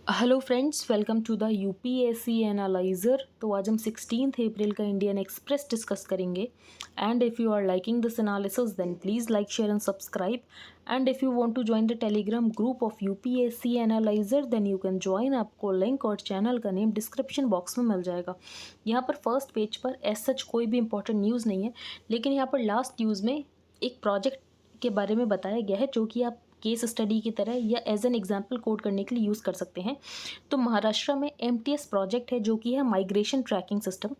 Hello friends, welcome to the UPSC analyser. तो आज हम 16 अप्रैल का इंडियन एक्सप्रेस डिस्कस करेंगे। And if you are liking this analysis then please like share and subscribe. And if you want to join the telegram group of UPSC analyser then you can join. आपको link और channel का name description box में मिल जाएगा। यहाँ पर first page पर as such कोई भी इंपॉर्टेंट न्यूज़ नहीं है, लेकिन यहाँ पर लास्ट न्यूज़ में एक प्रोजेक्ट के बारे में बताया गया है जो कि आप केस स्टडी की तरह या एज एन एग्जाम्पल कोड करने के लिए यूज़ कर सकते हैं। तो महाराष्ट्र में एमटीएस प्रोजेक्ट है जो कि है माइग्रेशन ट्रैकिंग सिस्टम।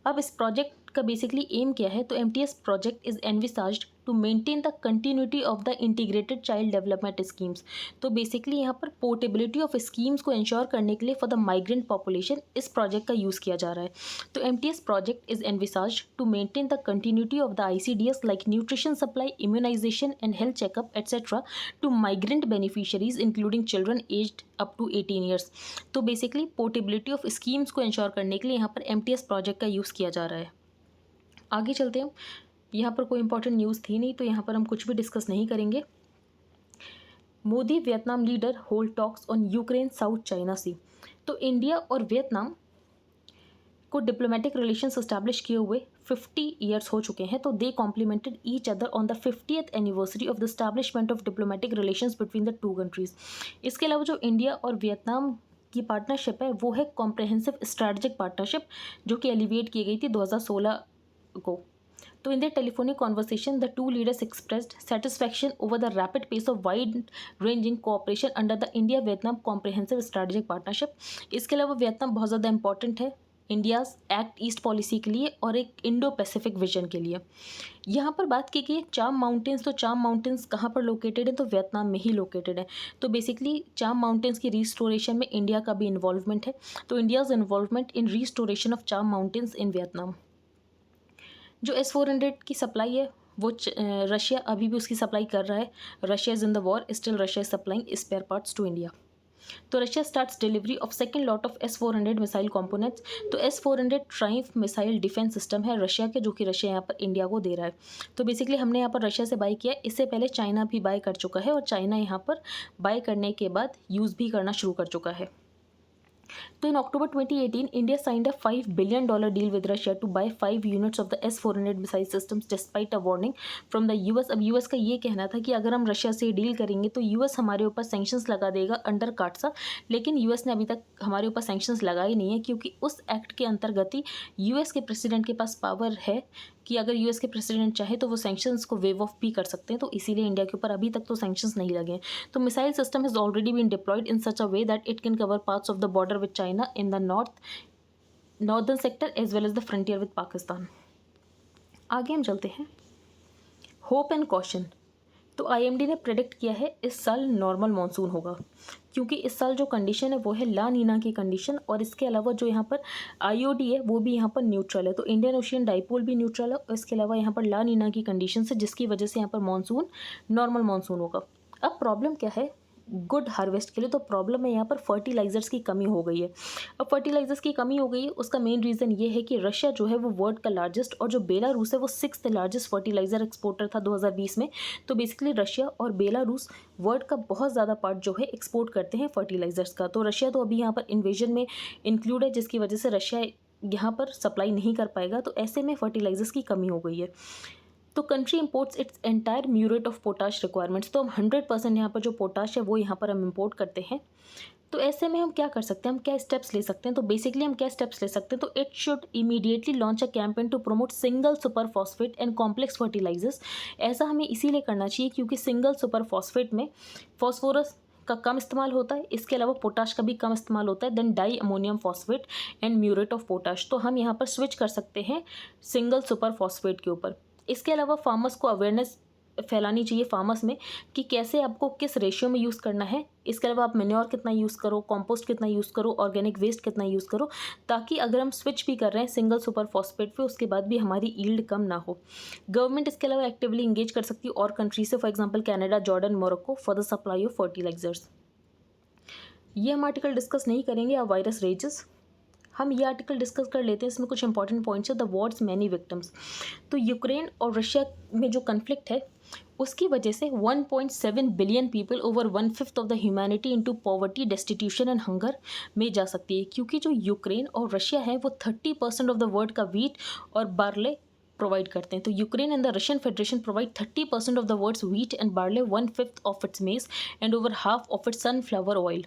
अब इस प्रोजेक्ट का बेसिकली एम क्या है? तो MTS project is envisaged to maintain the continuity of the integrated child development schemes. तो बेसिकली यहाँ पर पोर्टेबिलिटी ऑफ स्कीम्स को इंश्योर करने के लिए फॉर द माइग्रेंट पॉपुलेशन इस प्रोजेक्ट का यूज़ किया जा रहा है। तो MTS project is envisaged to maintain the continuity of the ICDS like nutrition supply, immunisation and health checkup etcetera to migrant beneficiaries including children aged up to 18 years. तो basically portability of schemes को ensure करने के लिए यहाँ पर MTS project का use किया जा रहा है। आगे चलते हैं। यहाँ पर कोई इंपॉर्टेंट न्यूज़ थी नहीं, तो यहाँ पर हम कुछ भी डिस्कस नहीं करेंगे। Modi Vietnam leader hold talks on Ukraine South China Sea. तो इंडिया और वियतनाम को डिप्लोमेटिक रिलेशंस एस्टैब्लिश किए हुए 50 ईयर्स हो चुके हैं। तो they complimented each other on the 50th anniversary of the establishment of diplomatic relations between the two countries. इसके अलावा जो इंडिया और वियतनाम की पार्टनरशिप है वो है कॉम्प्रहेंसिव स्ट्रैटेजिक पार्टनरशिप, जो कि एलिवेट की गई थी 2016 को। तो in their telephonic conversation, the two leaders expressed satisfaction over the rapid pace of wide-ranging cooperation under the India-Vietnam Comprehensive Strategic Partnership। इसके अलावा वियतनाम बहुत ज़्यादा इंपॉर्टेंट है इंडियाज़ एक्ट ईस्ट पॉलिसी के लिए और एक इंडो पैसिफिक विजन के लिए। यहाँ पर बात की गई चाम माउंटेन्स। तो चाम माउंटेन्स कहाँ पर लोकेटेड है? तो वियतनाम में ही लोकेटेड है। तो बेसिकली चाम माउंटेन्स की रिस्टोरेशन में इंडिया का भी इन्वॉल्वमेंट है। तो India's involvement in restoration of चाम माउंटेन्स इन वियतनाम। जो S-400 की सप्लाई है वो रशिया अभी भी उसकी सप्लाई कर रहा है। Russia is in the war, still Russia is supplying spare parts to India. तो Russia starts delivery of second lot of S-400 missile components. तो S-400 Triumf missile defence system है रशिया के, जो कि रशिया यहाँ पर इंडिया को दे रहा है। तो बेसिकली हमने यहाँ पर रशिया से बाई किया। इससे पहले चाइना भी बाई कर चुका है और चाइना यहाँ पर बाई करने के बाद यूज़ भी करना शुरू कर चुका है। तो in October 2018, India signed a $5 billion deal with Russia to buy 5 units of the S-400 missile systems despite a warning from the US। अब US का ये कहना था कि अगर हम रशिया से डील करेंगे तो US हमारे ऊपर सैंक्शंस लगा देगा अंडर काटसा, लेकिन US ने अभी तक हमारे ऊपर सैंक्शंस लगाए नहीं है, क्योंकि उस एक्ट के अंतर्गत ही US के प्रेसिडेंट के पास पावर है कि अगर यूएस के प्रेसिडेंट चाहे तो वो सैंक्शंस को वेव ऑफ भी कर सकते हैं। तो इसीलिए इंडिया के ऊपर अभी तक तो सैंक्शंस नहीं लगे हैं। तो missile system has already been deployed in such a way that it can cover parts of the border with China in the northern sector as well as the frontier with Pakistan. आगे हम चलते हैं। Hope and caution. तो IMD ने predict किया है इस साल नॉर्मल मानसून होगा, क्योंकि इस साल जो कंडीशन है वो है ला नीना की कंडीशन, और इसके अलावा जो यहाँ पर आईओडी है वो भी यहाँ पर न्यूट्रल है। तो इंडियन ओशियन डाइपोल भी न्यूट्रल है, और इसके अलावा यहाँ पर ला नीना की कंडीशन है, जिसकी वजह से यहाँ पर मानसून नॉर्मल मानसून होगा। अब प्रॉब्लम क्या है गुड हार्वेस्ट के लिए? तो प्रॉब्लम है यहाँ पर फर्टिलाइजर्स की कमी हो गई है। अब फर्टिलाइजर्स की कमी हो गई है, उसका मेन रीज़न ये है कि रशिया जो है वो वर्ल्ड का लार्जेस्ट, और जो बेलारूस है वो 6th लार्जेस्ट फर्टिलाइजर एक्सपोर्टर था 2020 में। तो बेसिकली रशिया और बेलारूस वर्ल्ड का बहुत ज़्यादा पार्ट जो है एक्सपोर्ट करते हैं फर्टिलाइजर्स का। तो रशिया तो अभी यहाँ पर इन्वेजन में इंक्लूड है, जिसकी वजह से रशिया यहाँ पर सप्लाई नहीं कर पाएगा। तो ऐसे में फर्टिलाइजर्स की कमी हो गई है। तो country imports its entire muriate of potash requirements. तो हम 100% यहाँ पर जो पोटाश है वो यहाँ पर हम इंपोर्ट करते हैं। तो ऐसे में हम क्या कर सकते हैं, हम क्या स्टेप्स ले सकते हैं? तो बेसिकली हम क्या स्टेप्स ले सकते हैं? तो it should immediately launch a campaign to promote single super phosphate and complex fertilizers. ऐसा हमें इसीलिए करना चाहिए क्योंकि सिंगल सुपर फॉस्फेट में फॉस्फोरस का कम इस्तेमाल होता है, इसके अलावा पोटाश का भी कम इस्तेमाल होता है, then di ammonium phosphate and muriate of potash. तो हम यहाँ पर स्विच कर सकते हैं सिंगल सुपर फॉस्फेट के ऊपर। इसके अलावा फार्मर्स को अवेयरनेस फैलानी चाहिए फार्मर्स में कि कैसे आपको किस रेशियो में यूज़ करना है। इसके अलावा आप मेन्योर कितना यूज़ करो, कंपोस्ट कितना यूज़ करो, ऑर्गेनिक वेस्ट कितना यूज़ करो, ताकि अगर हम स्विच भी कर रहे हैं सिंगल सुपर फॉस्फेट पे उसके बाद भी हमारी यील्ड कम ना हो। गवर्नमेंट इसके अलावा एक्टिवली इंगेज कर सकती है और कंट्री से, for example Canada, Jordan, Morocco for the supply of fertilizers. ये हम आर्टिकल डिस्कस नहीं करेंगे। अब वायरस रेजेस, हम ये आर्टिकल डिस्कस कर लेते हैं। इसमें कुछ इंपॉर्टेंट पॉइंट्स है। The Wars many victims. तो यूक्रेन और रशिया में जो कन्फ्लिक्ट है उसकी वजह से 1.7 billion people over 1/5 of the humanity into poverty, destitution and hunger में जा सकती है, क्योंकि जो यूक्रेन और रशिया है वो 30% ऑफ द वर्ल्ड का वीट और बार्ले प्रोवाइड करते हैं। तो Ukraine and the Russian federation provide 30% of the world's wheat and barley, 1/5 of its maize and over half of its sunflower oil.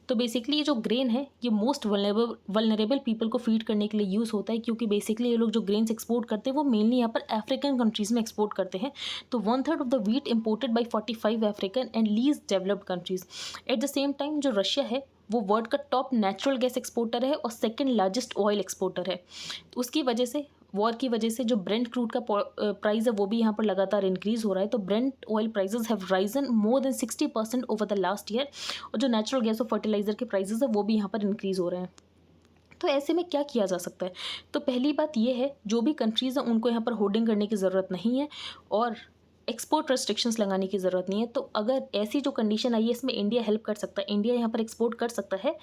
तो बेसिकली ये जो ग्रेन है ये मोस्ट वल्नरेबल पीपल को फीड करने के लिए यूज़ होता है, क्योंकि बेसिकली ये लोग जो ग्रेन्स एक्सपोर्ट करते हैं वो मेनली यहाँ पर अफ्रीकन कंट्रीज़ में एक्सपोर्ट करते हैं। तो 1/3 of the wheat imported by 45 African and least developed countries. At the same time जो रशिया है वो वर्ल्ड का टॉप नेचुरल गैस एक्सपोर्टर है और सेकेंड लार्जेस्ट ऑयल एक्सपोर्टर है। तो उसकी वजह से, वॉर की वजह से जो ब्रेंट क्रूड का प्राइस है वो भी यहाँ पर लगातार इंक्रीज़ हो रहा है। तो Brent oil prices have Ryzen more than 60% over the last year, और जो नेचुरल गैस और फर्टिलाइज़र के प्राइसेस है वो भी यहाँ पर इंक्रीज़ हो रहे हैं। तो ऐसे में क्या किया जा सकता है? तो पहली बात ये है, जो भी कंट्रीज़ हैं उनको यहाँ पर होर्डिंग करने की ज़रूरत नहीं है और एक्सपोर्ट रेस्ट्रिक्शंस लगाने की ज़रूरत नहीं है। तो अगर ऐसी जो कंडीशन आई है इसमें इंडिया हेल्प कर सकता है, इंडिया यहाँ पर एक्सपोर्ट कर सकता है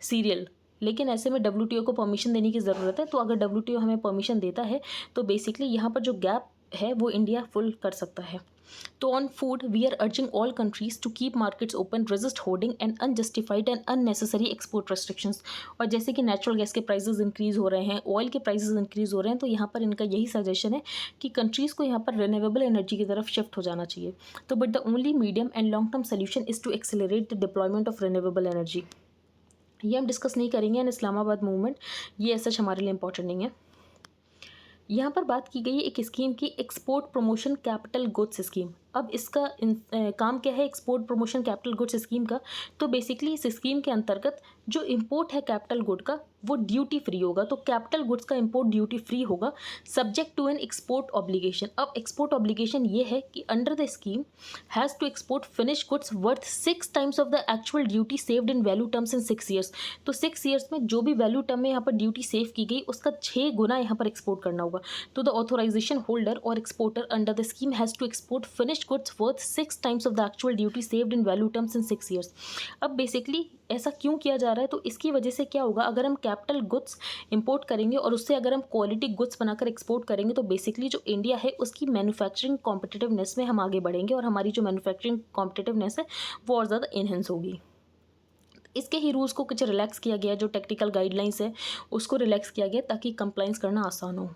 सीरियल, लेकिन ऐसे में WTO को परमिशन देने की ज़रूरत है। तो अगर WTO हमें परमिशन देता है तो बेसिकली यहाँ पर जो गैप है वो इंडिया फुल कर सकता है। तो on food we are urging all countries to keep markets open, resist hoarding and unjustified and unnecessary export restrictions. और जैसे कि नेचुरल गैस के प्राइसेस इंक्रीज़ हो रहे हैं, ऑयल के प्राइसेस इंक्रीज़ हो रहे हैं, तो यहाँ पर इनका यही सजेशन है कि कंट्रीज़ को यहाँ पर रिन्यूएबल एनर्जी की तरफ शिफ्ट हो जाना चाहिए। तो but the only medium and long term solution is to accelerate the deployment of renewable energy. ये हम डिस्कस नहीं करेंगे एंड इस्लामाबाद मूवमेंट ये ऐसा हमारे लिए इंपॉर्टेंट नहीं है। यहाँ पर बात की गई है एक स्कीम की, export promotion capital goods scheme. अब इसका काम क्या है export promotion capital goods scheme का? तो बेसिकली इस स्कीम के अंतर्गत जो इम्पोर्ट है कैपिटल गुड का वो ड्यूटी फ्री होगा। तो कैपिटल गुड्स का इम्पोर्ट ड्यूटी फ्री होगा subject to an export obligation. अब एक्सपोर्ट ऑब्लिगेशन ये है कि under the scheme has to export finish goods worth 6 times of the actual duty saved in value terms in 6 years. तो 6 years में जो भी value term में यहाँ पर ड्यूटी सेव की गई उसका 6 गुना यहाँ पर एक्सपोर्ट करना होगा। तो द ऑथोराइजेशन होल्डर और exporter under the scheme has to export finish goods worth 6 times of the actual duty saved in value terms in 6 years. अब बेसिकली ऐसा क्यों किया जा रहा है? तो इसकी वजह से क्या होगा, अगर हम कैपिटल गुड्स इंपोर्ट करेंगे और उससे अगर हम क्वालिटी गुड्स बनाकर एक्सपोर्ट करेंगे तो बेसिकली जो इंडिया है उसकी मैन्युफैक्चरिंग कॉम्पिटिटिवनेस में हम आगे बढ़ेंगे और हमारी जो मैन्युफैक्चरिंग कॉम्पिटिटिवनेस है वो और ज़्यादा इनहेंस होगी। इसके ही रूल्स को कुछ रिलैक्स किया गया, जो टेक्निकल गाइडलाइंस है उसको रिलैक्स किया गया ताकि कंप्लाइंस करना आसान हो।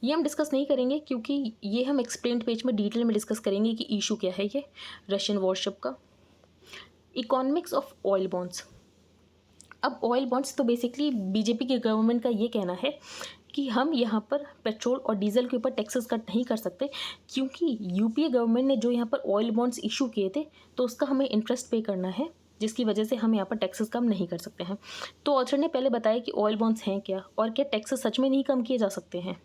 ये हम डिस्कस नहीं करेंगे क्योंकि ये हम एक्सप्लेन्ड पेज में डिटेल में डिस्कस करेंगे कि इशू क्या है ये रशियन वॉरशिप का। Economics of oil bonds. अब ऑयल बॉन्ड्स तो बेसिकली बीजेपी की गवर्नमेंट का ये कहना है कि हम यहाँ पर पेट्रोल और डीजल के ऊपर टैक्सेस कट नहीं कर सकते, क्योंकि यूपीए गवर्नमेंट ने जो यहाँ पर ऑयल बॉन्ड्स इशू किए थे तो उसका हमें इंटरेस्ट पे करना है, जिसकी वजह से हम यहाँ पर टैक्सेस कम नहीं कर सकते हैं। तो ऑथर ने पहले बताया कि ऑयल बॉन्ड्स हैं क्या और क्या टैक्सेस सच में नहीं कम किए जा सकते हैं।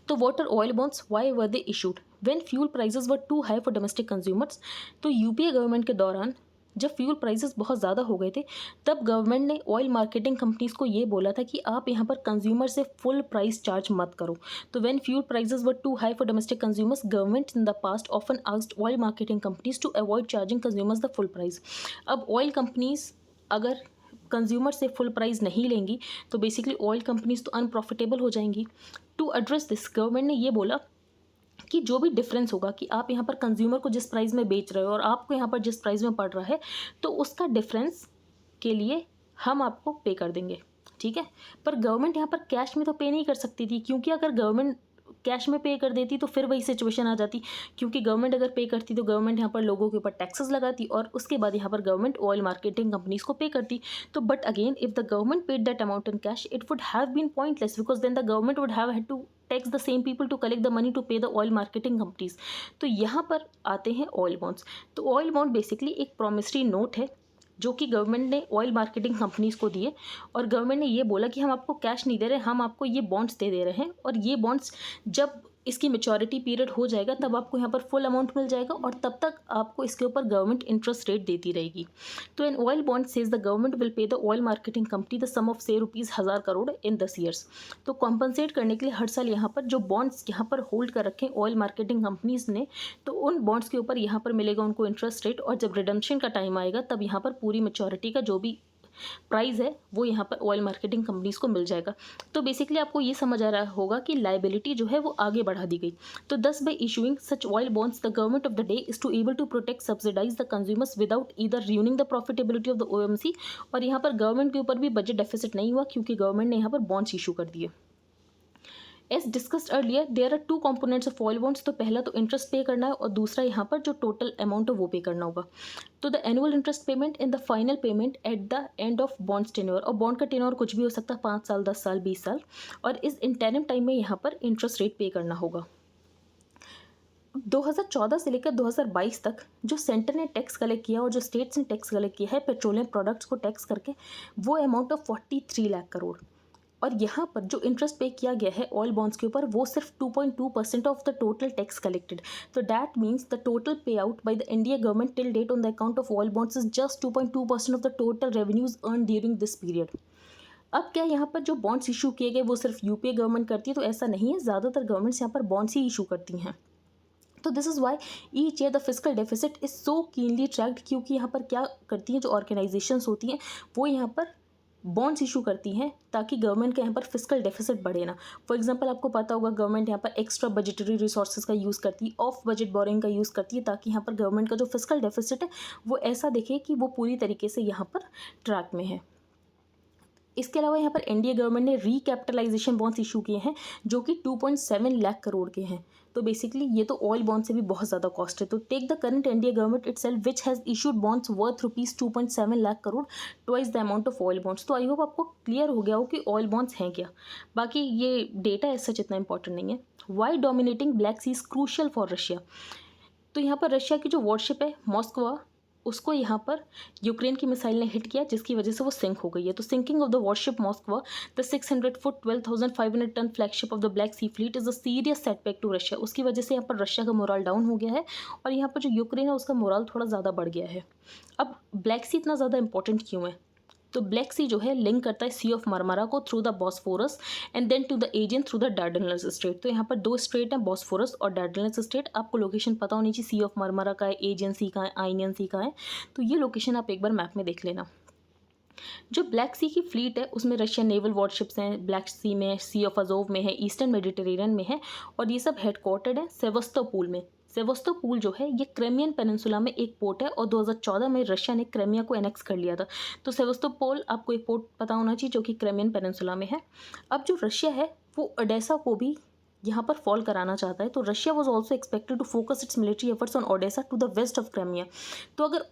तो what are oil bonds, why were they issued when fuel prices were too high for domestic consumers. तो यूपीए गवर्नमेंट के दौरान जब फ्यूल प्राइसेस बहुत ज़्यादा हो गए थे तब गवर्नमेंट ने ऑयल मार्केटिंग कंपनीज़ को ये बोला था कि आप यहाँ पर कंज्यूमर से फुल प्राइस चार्ज मत करो। तो when fuel prices were too high for domestic consumers, government in the past often asked oil marketing companies to avoid charging consumers the full price. अब ऑयल कंपनीज अगर consumer से full price नहीं लेंगी तो basically oil companies तो unprofitable हो जाएंगी। To address this government ने ये बोला कि जो भी डिफरेंस होगा कि आप यहाँ पर कंज्यूमर को जिस प्राइस में बेच रहे हो और आपको यहाँ पर जिस प्राइस में पड़ रहा है तो उसका डिफरेंस के लिए हम आपको पे कर देंगे, ठीक है। पर गवर्नमेंट यहाँ पर कैश में तो पे नहीं कर सकती थी, क्योंकि अगर गवर्नमेंट कैश में पे कर देती तो फिर वही सिचुएशन आ जाती, क्योंकि गवर्नमेंट अगर पे करती तो गवर्नमेंट यहाँ पर लोगों के ऊपर टैक्सेस लगाती और उसके बाद यहाँ पर गवर्नमेंट ऑयल मार्केटिंग कंपनीज को पे करती। तो but again if the government paid that amount in cash it would have been pointless, because then the government would have had to tax the same people to collect the money to pay the oil marketing companies. तो यहाँ पर आते हैं oil bonds. तो oil bond basically एक promissory note है जो कि गवर्नमेंट ने ऑयल मार्केटिंग कंपनीज को दिए और गवर्नमेंट ने ये बोला कि हम आपको कैश नहीं दे रहे, हम आपको ये बॉन्ड्स दे रहे हैं और ये बॉन्ड्स जब इसकी मेच्योरिटी पीरियड हो जाएगा तब आपको यहाँ पर फुल अमाउंट मिल जाएगा और तब तक आपको इसके ऊपर गवर्नमेंट इंटरेस्ट रेट देती रहेगी। तो an oil bond says the government will pay the oil marketing company the sum of say ₹1000 crore in 10 years. तो कॉम्पनसेट करने के लिए हर साल यहाँ पर जो बॉन्ड्स यहाँ पर होल्ड कर रखे ऑयल मार्केटिंग कंपनीज ने, तो उन बॉन्ड्स के ऊपर यहाँ पर मिलेगा उनको इंटरेस्ट रेट और जब रिडम्पशन का टाइम आएगा तब यहाँ पर पूरी मेच्योरिटी का जो भी प्राइस है वो यहाँ पर ऑयल मार्केटिंग कंपनीज को मिल जाएगा। तो बेसिकली आपको ये समझ आ रहा होगा कि लाइबिलिटी जो है वो आगे बढ़ा दी गई। तो thus by issuing such oil bonds the government of the day is to able to protect subsidize the consumers without either ruining the profitability of the OMC. और यहाँ पर गवर्नमेंट के ऊपर भी बजट डेफिसिट नहीं हुआ क्योंकि गवर्नमेंट ने यहाँ पर बॉन्ड्स इशू कर दिए। As discussed earlier there are two components of oil bonds. तो पहला तो इंटरेस्ट पे करना है और दूसरा यहाँ पर जो टोटल अमाउंट है वो पे करना होगा। तो the annual interest payment in the final payment at the end of bonds tenure. और बॉन्ड का टेन्योर कुछ भी हो सकता है, 5 साल, 10 साल, 20 साल। और इस इंटरिम टाइम में यहाँ पर इंटरेस्ट रेट पे करना होगा। 2014 से लेकर 2022 तक जो सेंटर ने टैक्स कलेक्ट किया और जो स्टेट्स ने टैक्स कलेक्ट किया है पेट्रोलियम प्रोडक्ट्स को टैक्स करके, वो अमाउंट ऑफ 43 लाख करोड़। और यहाँ पर जो इंटरेस्ट पे किया गया है ऑयल बॉन्ड्स के ऊपर वो सिर्फ 2.2% of the total tax collected. तो that means the total pay out by the India government till date on the account of oil bonds is just 2.2% of the total revenues earn during this period. अब क्या यहाँ पर जो bonds issue किए गए वो सिर्फ यूपीए गवर्नमेंट करती है? तो ऐसा नहीं है, ज़्यादातर गवर्नमेंट्स यहाँ पर बॉन्ड्स ही इशू करती हैं। तो this is why each year the physical deficit is so keenly tracked, क्योंकि यहाँ पर क्या करती हैं जो ऑर्गेनाइजेशंस होती हैं वो यहाँ पर बॉन्ड्स इशू करती हैं ताकि गवर्नमेंट का यहाँ पर फिजिकल डेफिसिट बढ़े ना। फॉर एग्जांपल आपको पता होगा गवर्नमेंट यहाँ पर एक्स्ट्रा बजटरी रिसोर्सेज का यूज़ करती है, ऑफ बजट बोरिंग का यूज़ करती है, ताकि यहाँ पर गवर्नमेंट का जो फिजिकल डेफिसिट है वो ऐसा दिखे कि वो पूरी तरीके से यहाँ पर ट्रैक में है। इसके अलावा यहाँ पर एनडीए गवर्नमेंट ने रीकैपिटलाइजेशन बॉन्ड्स इशू किए हैं जो कि 2.7 लाख करोड़ के हैं। तो बेसिकली ये तो ऑयल बॉन्ड से भी बहुत ज़्यादा कॉस्ट है। तो take the current NDA government itself which has issued bonds worth ₹2.7 lakh crore, twice the amount of oil bonds. तो आई होप आपको क्लियर हो गया हो कि ऑयल बॉन्ड्स हैं क्या। बाकी ये डेटा ऐसा इतना इंपॉर्टेंट नहीं है। Why dominating black sea is crucial for Russia. तो यहाँ पर रशिया की जो वॉरशिप है मॉस्को, उसको यहाँ पर यूक्रेन की मिसाइल ने हिट किया जिसकी वजह से वो सिंक हो गई है। तो sinking of the warship Moscow the 600 foot 12,500 ton flagship of the black sea fleet is a serious setback to Russia. उसकी वजह से यहाँ पर रशिया का मोरल डाउन हो गया है और यहाँ पर जो यूक्रेन है उसका मोरल थोड़ा ज़्यादा बढ़ गया है। अब ब्लैक सी इतना ज़्यादा इंपॉर्टेंट क्यों है? तो ब्लैक सी जो है लिंक करता है सी ऑफ मरमरा को through the Bosphorus and then to the Aegean through the Dardanelles strait. तो यहाँ पर दो स्ट्रेट हैं, बॉस्फोरस और डार्डेनल्स स्ट्रेट। आपको लोकेशन पता होनी चाहिए, सी ऑफ मरमरा का है, एजियन सी का है, आइनियन सी का है। तो ये लोकेशन आप एक बार मैप में देख लेना। जो ब्लैक सी की फ्लीट है उसमें रशियन नेवल वॉरशिप्स हैं, ब्लैक सी में, सी ऑफ अजोव में है, ईस्टर्न मेडिटेरेनियन में है और ये सब हेडक्वार्टर्ड है सेवस्तोपोल में। सेवस्तोपोल जो है ये क्रेमियन पेनिनसुला में एक पोर्ट है और 2014 में रशिया ने क्रेमिया को एनेक्स कर लिया था। तो सेवस्तोपोल आपको एक पोर्ट पता होना चाहिए जो कि क्रेमियन पेनिनसुला में है। अब जो रशिया है वो ओडेसा को भी यहाँ पर फॉल कराना चाहता है। तो Russia was also expected to focus its military efforts on Odesa to the west of Crimea. तो अगर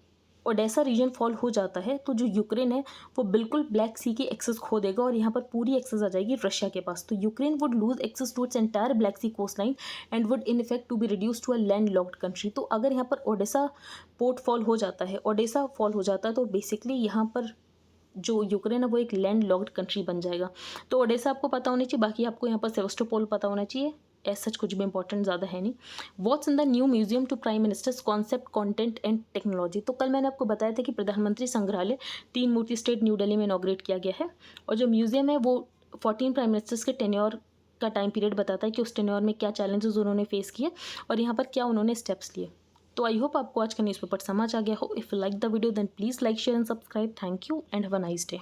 ओडेसा रीजन फॉल हो जाता है तो जो यूक्रेन है वो बिल्कुल ब्लैक सी की एक्सेस खो देगा और यहाँ पर पूरी एक्सेस आ जाएगी रशिया के पास। तो Ukraine would lose access to its entire black sea coast line and would in effect to be reduce to a land locked country. तो अगर यहाँ पर ओडेसा पोर्ट फॉल हो जाता है, ओडेसा फॉल हो जाता है तो बेसिकली यहाँ पर जो यूक्रेन है वो एक लैंड लॉक्ड कंट्री बन जाएगा। तो ओडेसा आपको पता होनी चाहिए, बाकी आपको यहाँ पर सेवस्टोपोल पता होना चाहिए। एज सच कुछ भी इंपॉर्टेंट ज़्यादा है नहीं। What's in the new museum to prime minister's concept content and technology. तो कल मैंने आपको बताया था कि प्रधानमंत्री संग्रहालय 3 मूर्ति स्टेट न्यू दिल्ली में इनॉग्रेट किया गया है और जो म्यूजियम है वो 14 प्राइम मिनिस्टर्स के टेन्योर का टाइम पीरियड बताता है कि उस टेन्योर में क्या चैलेंजेस उन्होंने फेस किए और यहाँ पर क्या उन्होंने स्टेप्स लिए। तो आई होप आपको आज का न्यूज़पेपर समझ आ गया हो। If you like the video then please like share and subscribe. Thank you and have a nice day.